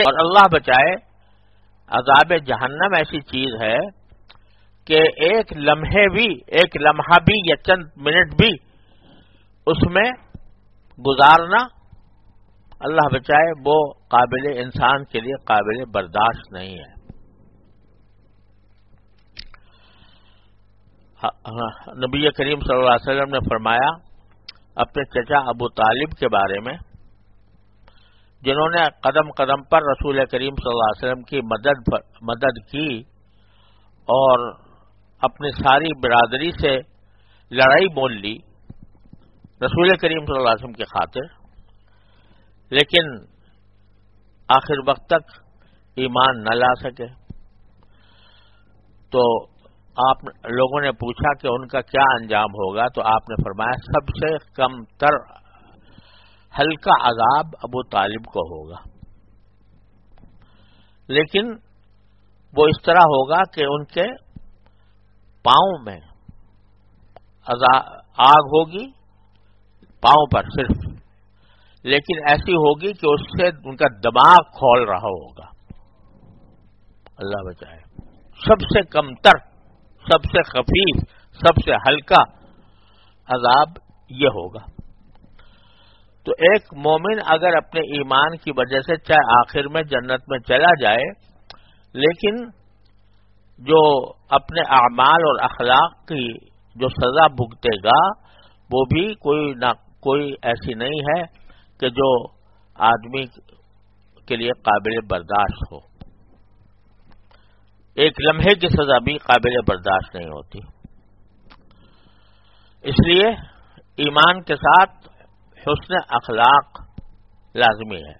اور اللہ بچائے عذاب جہنم ایسی چیز ہے کہ ایک لمحہ بھی یا چند منٹ بھی اس میں گزارنا اللہ بچائے وہ قابل انسان کے لیے قابل برداشت نہیں ہے. نبی کریم صلی اللہ علیہ وسلم نے فرمایا اپنے چچا ابو طالب کے بارے میں، جنہوں نے قدم قدم پر رسول کریم صلی اللہ علیہ وسلم کی مدد کی اور اپنی ساری برادری سے لڑائی مول لی رسول کریم صلی اللہ علیہ وسلم کی خاطر، لیکن آخر وقت تک ایمان نہ لا سکے. تو آپ لوگوں نے پوچھا کہ ان کا کیا انجام ہوگا، تو آپ نے فرمایا سب سے کم تر ہلکا عذاب ابو طالب کو ہوگا، لیکن وہ اس طرح ہوگا کہ ان کے پاؤں میں آگ ہوگی، پاؤں پر صرف، لیکن ایسی ہوگی کہ اس سے ان کا دماغ کھول رہا ہوگا. اللہ بچائے. سب سے کم تر، سب سے خفیف، سب سے ہلکا عذاب یہ ہوگا. تو ایک مومن اگر اپنے ایمان کی وجہ سے چاہے آخر میں جنت میں چلا جائے، لیکن جو اپنے اعمال اور اخلاق کی جو سزا بھگتے گا وہ بھی کوئی ایسی نہیں ہے کہ جو آدمی کے لیے قابل برداشت ہو. ایک لمحے کی سزا بھی قابل برداشت نہیں ہوتی. اس لیے ایمان کے ساتھ حسن اخلاق لازمی ہے.